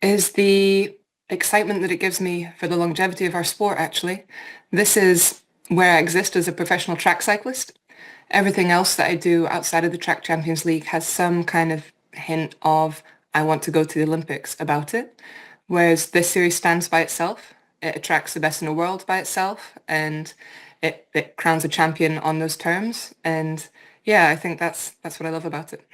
is the excitement that it gives me for the longevity of our sport, actually. This is where I exist as a professional track cyclist. Everything else that I do outside of the Track Champions League has some kind of hint of I want to go to the Olympics about it. Whereas this series stands by itself. It attracts the best in the world by itself, and it crowns a champion on those terms. And yeah, I think that's what I love about it.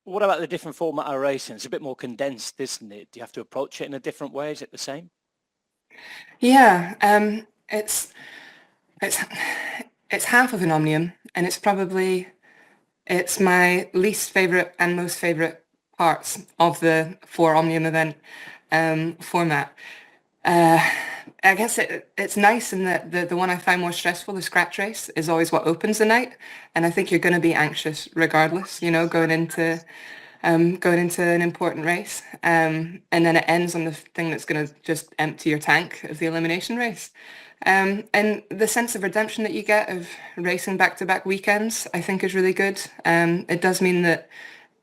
What about the different format of racing? It's a bit more condensed, isn't it? Do you have to approach it in a different way? Is it the same? Yeah, it's it's half of an omnium, and it's my least favorite and most favorite parts of the four omnium event format. Uh, I guess it's nice in that the one I find more stressful, the scratch race, is always what opens the night, and I think you're going to be anxious regardless, going into an important race, and then it ends on the thing that's going to just empty your tank of the elimination race. And the sense of redemption that you get of racing back-to-back weekends, I think is really good. It does mean that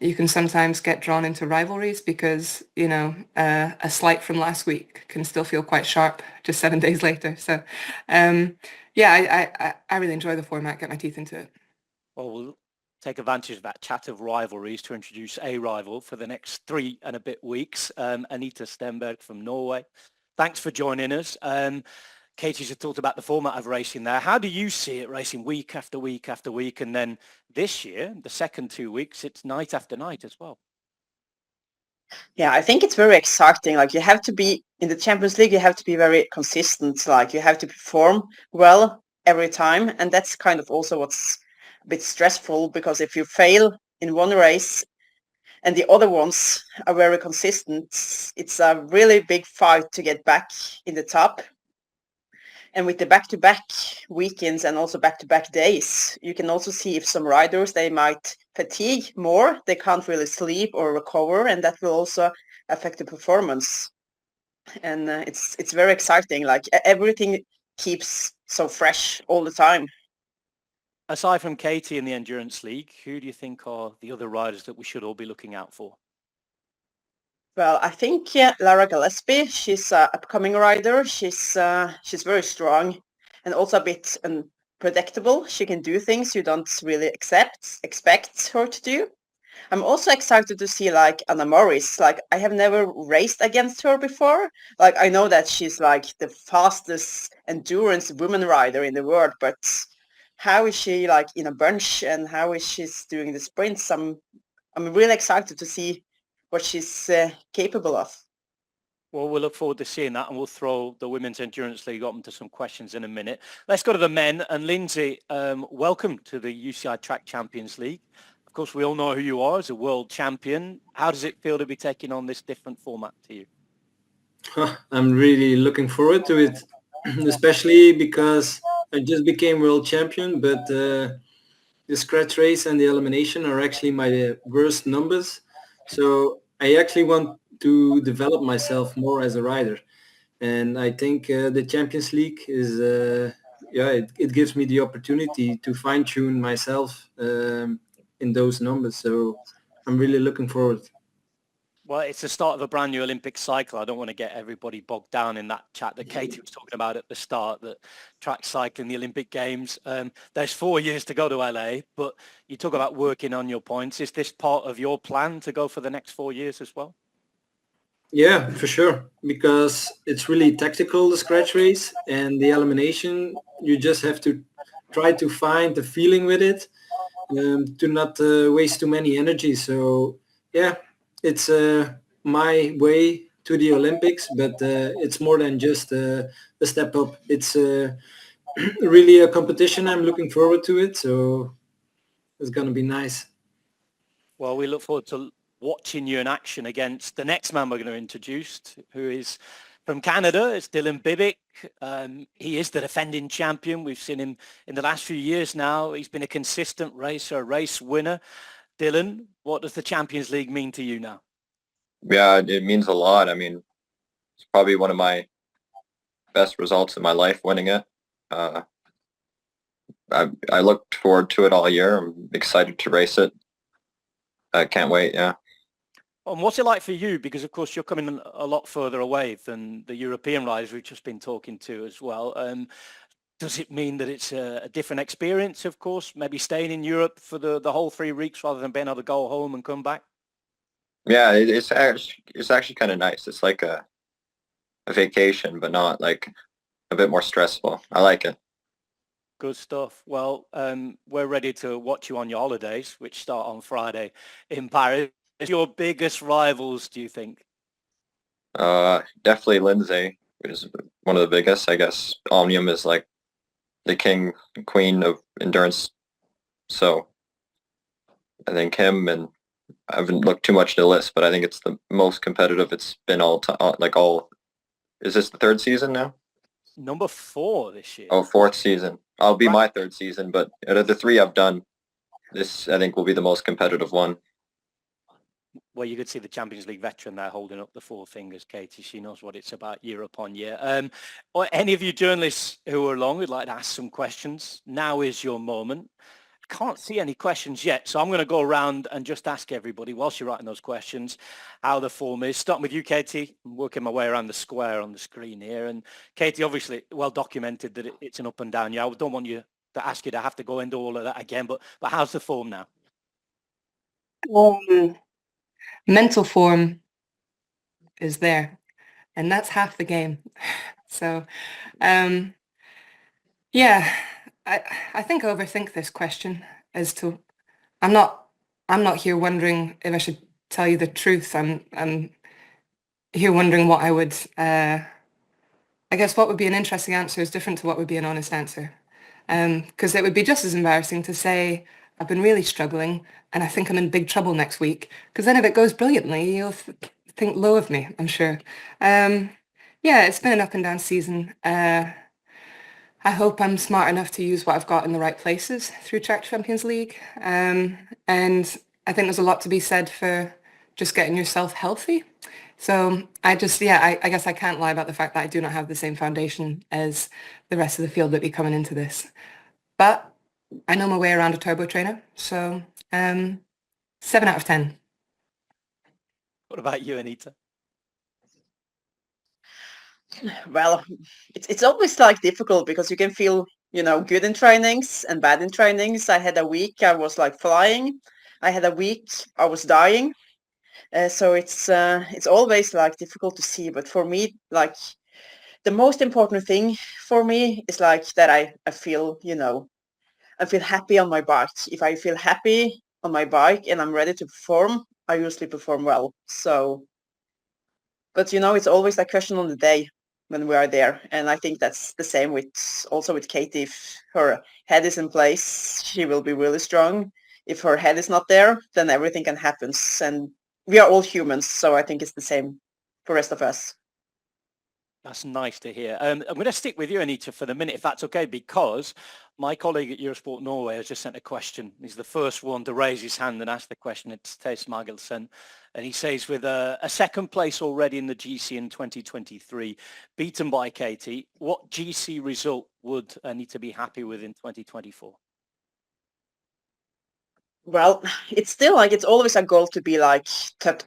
you can sometimes get drawn into rivalries because, a slight from last week can still feel quite sharp just 7 days later. So, yeah, I really enjoy the format, get my teeth into it. Well, we'll take advantage of that chat of rivalries to introduce a rival for the next 3 and a bit weeks, Anita Stenberg from Norway. Thanks for joining us. Katie's just talked about the format of racing there. How do you see it racing week after week after week? And then this year, the second 2 weeks, it's night after night as well. Yeah, I think it's very exciting. Like you have to be in the Champions League, you have to be very consistent. Like you have to perform well every time. And that's kind of also what's a bit stressful, because if you fail in one race and the other ones are very consistent, it's a really big fight to get back in the top. And with the back-to-back weekends and also back-to-back days, you can also see if some riders, they might fatigue more. They can't really sleep or recover, and that will also affect the performance. And it's very exciting. Like everything keeps so fresh all the time. Aside from Katie in the Endurance League, who do you think are the other riders that we should all be looking out for? Well, I think Lara Gillespie, she's an upcoming rider. She's very strong and also a bit unpredictable. She can do things you don't really expect her to do. I'm also excited to see like Anna Morris. Like I have never raced against her before. Like I know that she's like the fastest endurance woman rider in the world, but how is she like in a bunch and how is she doing the sprints? I'm really excited to see what she's capable of. Well, we'll look forward to seeing that, and we'll throw the Women's Endurance League up into some questions in a minute. Let's go to the men. And Lyndsey, welcome to the UCI Track Champions League. Of course, we all know who you are as a world champion. How does it feel to be taking on this different format to you? I'm really looking forward to it, especially because I just became world champion, but the scratch race and the elimination are actually my worst numbers. So I actually want to develop myself more as a rider. And I think the Champions League is, it gives me the opportunity to fine tune myself in those numbers. So I'm really looking forward. Well, it's the start of a brand new Olympic cycle. I don't want to get everybody bogged down in that chat that Katie was talking about at the start, that track cycling, the Olympic Games. There's 4 years to go to LA, but you talk about working on your points. Is this part of your plan to go for the next 4 years as well? Yeah, for sure, because it's really tactical, the scratch race, and the elimination. You just have to try to find the feeling with it, to not waste too many energy. So yeah, it's my way to the Olympics, but it's more than just a step up. It's really a competition. I'm looking forward to it, so it's going to be nice. Well, we look forward to watching you in action against the next man we're going to introduce, who is from Canada. It's Dylan Bibic. He is the defending champion. We've seen him in the last few years now. He's been a consistent racer, a race winner. Dylan, what does the Champions League mean to you now? Yeah, it means a lot. I mean, it's probably one of my best results in my life, winning it. I looked forward to it all year. I'm excited to race it. I can't wait, yeah. And what's it like for you? Because of course you're coming a lot further away than the European riders we've just been talking to as well. Does it mean that it's a different experience, of course, maybe staying in Europe for the whole 3 weeks rather than being able to go home and come back? Yeah, it's actually kind of nice. It's like a vacation, but not like a bit more stressful. I like it. Good stuff. Well, we're ready to watch you on your holidays, which start on Friday in Paris. Your biggest rivals, do you think? Definitely Lyndsey is one of the biggest. I guess Omnium is like the queen of endurance. So I think him, and I haven't looked too much at the list, but I think it's the most competitive it's been all time. Is this the 3rd season now? Number 4 this year. Oh, 4th season. I'll be my 3rd season, but out of the 3 I've done, this I think will be the most competitive one. Well, you could see the Champions League veteran there holding up the 4 fingers, Katie. She knows what it's about year upon year. Or any of you journalists who are along would like to ask some questions, now is your moment. Can't see any questions yet, so I'm going to go around and just ask everybody whilst you're writing those questions how the form is. Starting with you, Katie. I'm working my way around the square on the screen here. And Katie, obviously well documented that it's an up and down. Yeah, I don't want you to ask you to have to go into all of that again, but how's the form now? Mental form is there, and that's half the game. So, yeah, I think I overthink this question as to I'm not here wondering if I should tell you the truth. I'm here wondering what I would I guess what would be an interesting answer is different to what would be an honest answer. Because it would be just as embarrassing to say I've been really struggling and I think I'm in big trouble next week, because then if it goes brilliantly, you'll think low of me, I'm sure. Yeah, it's been an up and down season. I hope I'm smart enough to use what I've got in the right places through Track Champions League. And I think there's a lot to be said for just getting yourself healthy. So I guess I can't lie about the fact that I do not have the same foundation as the rest of the field that be coming into this. But I know my way around a turbo trainer. So 7 out of 10. What about you, Anita? Well, it's always like difficult because you can feel, good in trainings and bad in trainings. I had a week I was like flying. I had a week I was dying. So it's always like difficult to see. But for me, like the most important thing for me is like that I feel, I feel happy on my bike. If I feel happy on my bike and I'm ready to perform, I usually perform well. So, but it's always a question on the day when we are there. And I think that's the same with Katie. If her head is in place, she will be really strong. If her head is not there, then everything can happen. And we are all humans, so I think it's the same for the rest of us. That's nice to hear. I'm going to stick with you, Anita, for the minute, if that's okay, because my colleague at Eurosport Norway has just sent a question. He's the first one to raise his hand and ask the question. It's Tess Magelsen. And he says, with a second place already in the GC in 2023, beaten by Katie, what GC result would Anita be happy with in 2024? Well, it's still like it's always a goal to be like top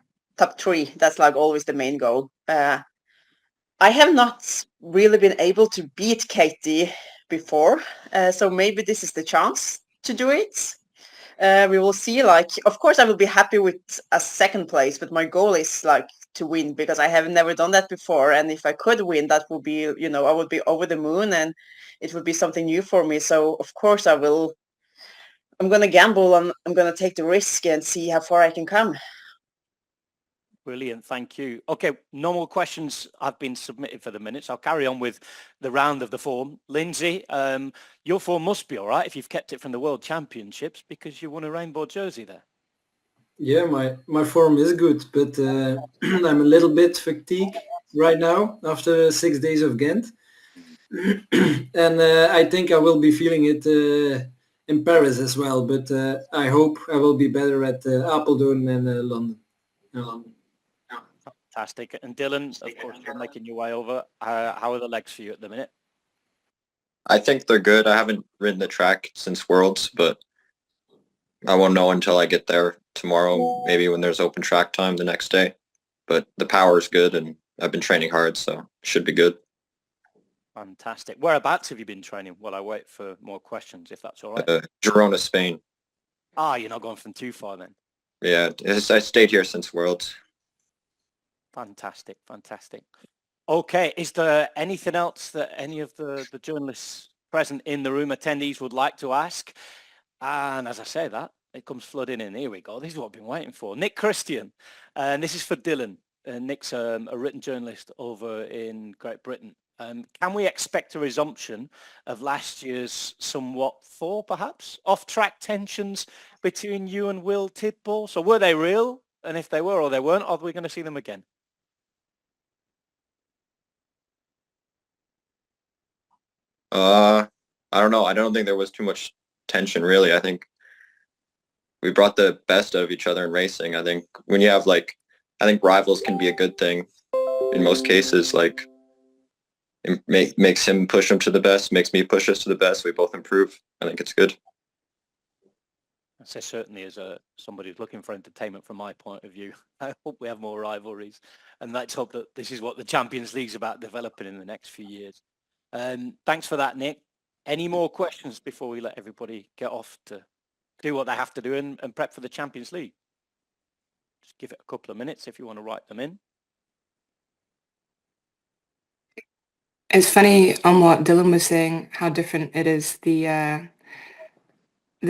3. That's like always the main goal. I have not really been able to beat Katie before, so maybe this is the chance to do it. We will see. Like, of course, I will be happy with a second place, but my goal is like to win because I have never done that before. And if I could win, that would be, I would be over the moon, and it would be something new for me. So of course, I'm going to gamble and I'm going to take the risk and see how far I can come. Brilliant, thank you. Okay, no more questions have been submitted for the minute, so I'll carry on with the round of the form. Lyndsey, your form must be all right if you've kept it from the World Championships because you won a rainbow jersey there. Yeah, my form is good, but I'm a little bit fatigued right now after 6 days of Ghent. And I think I will be feeling it in Paris as well, but I hope I will be better at Apeldoorn and London. Fantastic. And Dylan, of course, you're making your way over. How are the legs for you at the minute? I think they're good. I haven't ridden the track since Worlds, but I won't know until I get there tomorrow, maybe when there's open track time the next day. But the power is good, and I've been training hard, so it should be good. Fantastic. Whereabouts have you been training while I wait for more questions, if that's all right? Girona, Spain. You're not going from too far then. Yeah, I stayed here since Worlds. Fantastic, fantastic. Okay, is there anything else that any of the journalists present in the room, attendees, would like to ask? And as I say that, it comes flooding in. Here we go. This is what I've been waiting for. Nick Christian, and this is for Dylan. Nick's a written journalist over in Great Britain. Can we expect a resumption of last year's somewhat thaw, perhaps, off-track tensions between you and Will Tidball? So were they real? And if they were or they weren't, are we going to see them again? I don't know. I don't think there was too much tension, really. I think we brought the best of each other in racing. I think when you have I think rivals can be a good thing in most cases. Like, it makes him push him to the best, makes me push us to the best. We both improve. I think it's good. I say certainly as somebody who's looking for entertainment from my point of view, I hope we have more rivalries, and let's hope that this is what the Champions League's about developing in the next few years. Thanks for that, Nick. Any more questions before we let everybody get off to do what they have to do and prep for the Champions League? Just give it a couple of minutes if you want to write them in. It's funny on what Dylan was saying, how different it is, the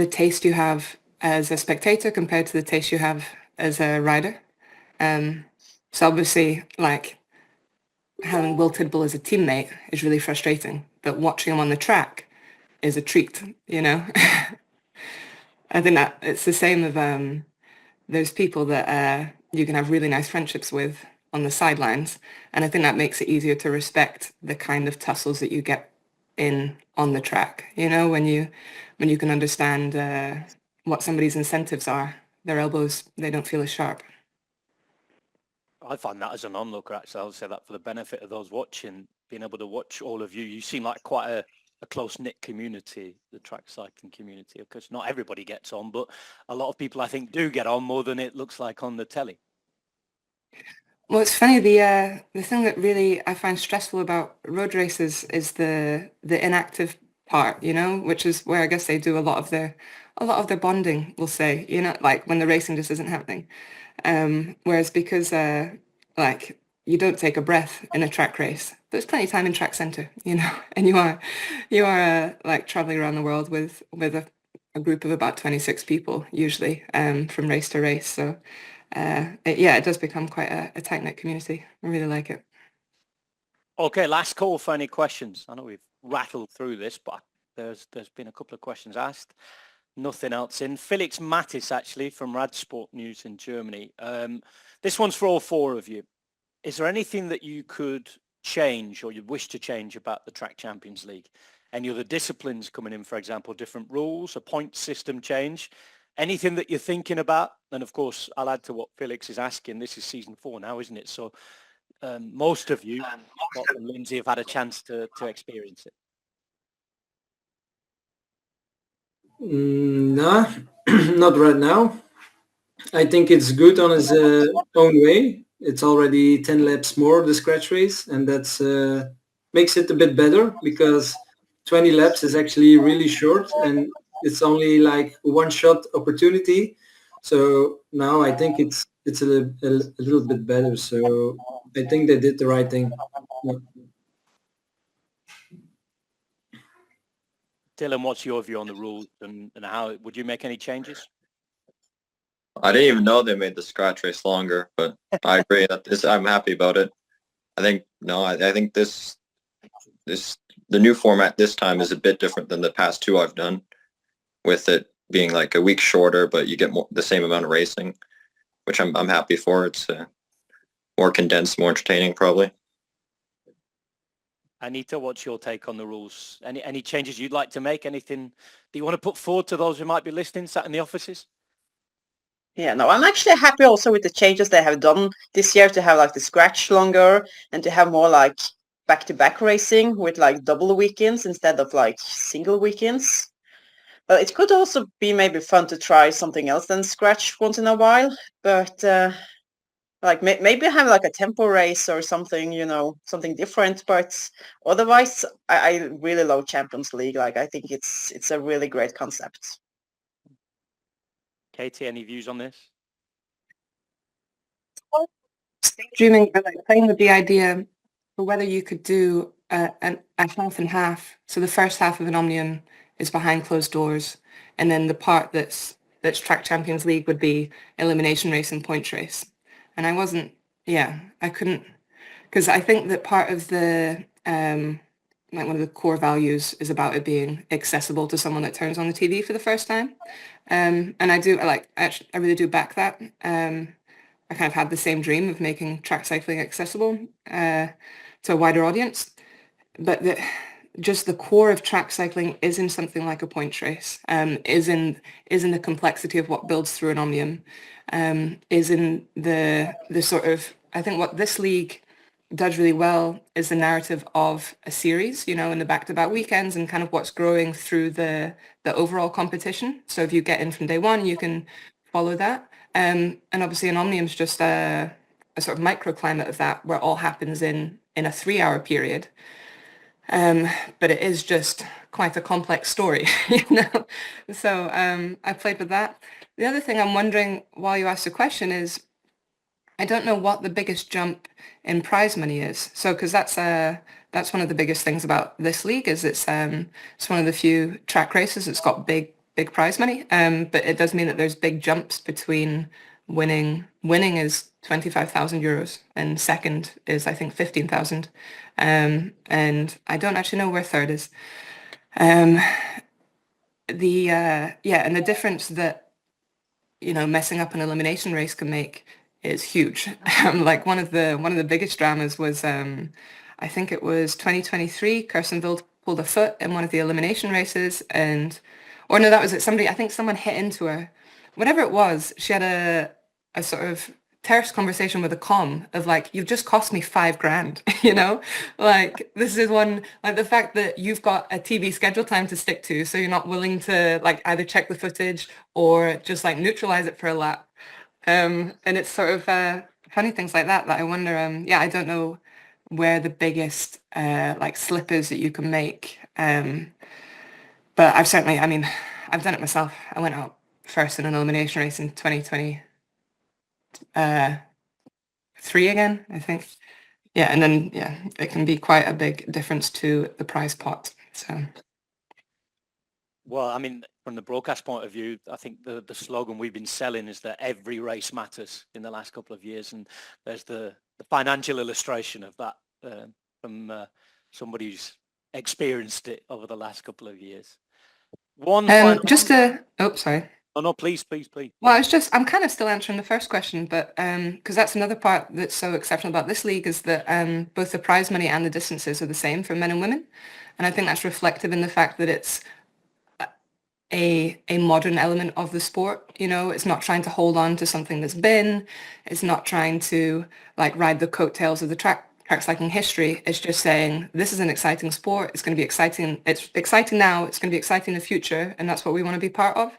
taste you have as a spectator compared to the taste you have as a rider. So obviously, having Will Tidball as a teammate is really frustrating, but watching him on the track is a treat, you know? I think that it's the same of those people that you can have really nice friendships with on the sidelines, and I think that makes it easier to respect the kind of tussles that you get on the track, you know, when you can understand what somebody's incentives are. Their elbows, they don't feel as sharp. I find that as an onlooker, actually. I would say that for the benefit of those watching, being able to watch all of you, you seem like quite a close-knit community, the track cycling community. Of course, not everybody gets on, but a lot of people, I think, do get on more than it looks like on the telly. Well, it's funny, the thing that really I find stressful about road races is the inactive part, you know, which is where I guess they do a lot of their bonding, we'll say, you know, like when the racing just isn't happening. Whereas because you don't take a breath in a track race, there's plenty of time in track center, you know, and you are like traveling around the world with a group of about 26 people usually, from race to race. So it does become quite a tight-knit community. I really like it. Okay, last call for any questions. I know we've rattled through this, but there's been a couple of questions asked. Nothing else in. Felix Mattis, actually, from Radsport News in Germany. This one's for all four of you. Is there anything that you could change or you wish to change about the Track Champions League? Any other disciplines coming in, for example, different rules, a point system change? Anything that you're thinking about? And of course, I'll add to what Felix is asking. This is season 4 now, isn't it? So most of you, apart from Lyndsey, have had a chance to experience it. No, not right now. I think it's good on its own way. It's already 10 laps more, the scratch race, and that's makes it a bit better because 20 laps is actually really short and it's only like a one-shot opportunity. So now I think it's a little bit better. So I think they did the right thing. Yeah. Dylan, what's your view on the rules and how would you make any changes? I didn't even know they made the scratch race longer, but I agree that I'm happy about it. I think the new format this time is a bit different than the past two I've done, with it being like a week shorter, but you get the same amount of racing, which I'm happy for. It's more condensed, more entertaining, probably. Anita, what's your take on the rules? Any changes you'd like to make? Anything that you want to put forward to those who might be listening, sat in the offices? Yeah, no, I'm actually happy also with the changes they have done this year to have like the scratch longer and to have more like back-to-back racing with like double weekends instead of like single weekends. Well, it could also be maybe fun to try something else than scratch once in a while, but like maybe have like a tempo race or something, you know, something different. But otherwise, I really love Champions League. Like I think it's a really great concept. Katie, any views on this? Dreaming, or like playing with the idea for whether you could do a half and half. So the first half of an Omnium is behind closed doors, and then the part that's Track Champions League would be elimination race and points race. And I wasn't, yeah, I couldn't, because I think that part of the like one of the core values is about it being accessible to someone that turns on the TV for the first time. And I really do back that. I kind of had the same dream of making track cycling accessible to a wider audience, but just the core of track cycling is in something like a points race, is in the complexity of what builds through an Omnium, is in the sort of, I think what this league does really well is the narrative of a series, you know, in the back-to-back weekends and kind of what's growing through the overall competition. So if you get in from day one, you can follow that. And obviously an Omnium's just a sort of microclimate of that where all happens in a 3-hour period. But it is just quite a complex story, you know? So I played with that. The other thing I'm wondering while you ask the question is, I don't know what the biggest jump in prize money is. So, because that's one of the biggest things about this league is it's one of the few track races that's got big prize money. But it does mean that there's big jumps between winning. Winning is 25,000 euros and second is I think 15,000. And I don't actually know where third is. And the difference that, you know, messing up an elimination race can make is huge. Like one of the biggest dramas was I think it was 2023. Kirsten Wild pulled a foot in one of the elimination races, or no, that was it. I think someone hit into her. Whatever it was, she had a sort of terse conversation with a comm of like, you've just cost me $5,000, you know? Like this is one, like the fact that you've got a TV schedule time to stick to, so you're not willing to like either check the footage or just like neutralize it for a lap. And it's sort of funny things like that I wonder, I don't know where the biggest like slip is that you can make. But I've certainly, I mean, I've done it myself. I went out first in an elimination race in 2023 again, I think. Yeah, and then, yeah, it can be quite a big difference to the prize pot, so. Well, I mean, from the broadcast point of view, I think the slogan we've been selling is that every race matters in the last couple of years. And there's the financial illustration of that from somebody who's experienced it over the last couple of years. Sorry. Oh, no, please. Well, I'm kind of still answering the first question, but because that's another part that's so exceptional about this league is that both the prize money and the distances are the same for men and women. And I think that's reflective in the fact that it's a modern element of the sport. You know, it's not trying to hold on to something that's been, it's not trying to like ride the coattails of the track cycling history. It's just saying this is an exciting sport. It's going to be exciting. It's exciting now. It's going to be exciting in the future, and that's what we want to be part of.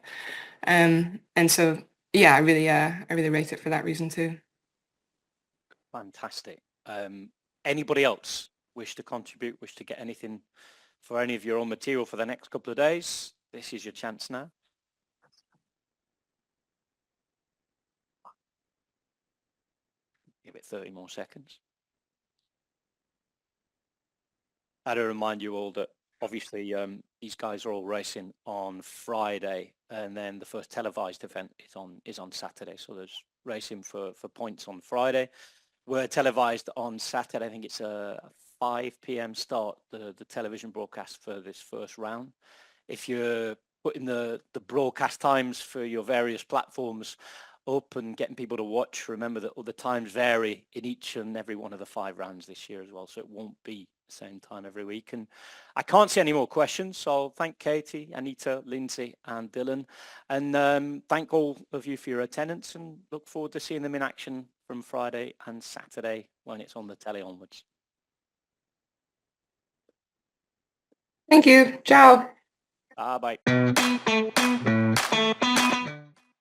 And so, yeah, I really rate it for that reason too. Fantastic. Anybody else wish to contribute, wish to get anything for any of your own material for the next couple of days? This is your chance now. Give it 30 more seconds. I'd remind you all that obviously these guys are all racing on Friday, and then the first televised event is on Saturday. So there's racing for points on Friday. We're televised on Saturday. I think it's a 5 p.m. start, the television broadcast for this first round. If you're putting the broadcast times for your various platforms up and getting people to watch, remember that other times vary in each and every one of the 5 rounds this year as well, so it won't be the same time every week. And I can't see any more questions, so I'll thank Katie, Anita, Lyndsey and Dylan, and thank all of you for your attendance, and look forward to seeing them in action from Friday and Saturday when it's on the telly onwards. Thank you. Ciao. Bye bye.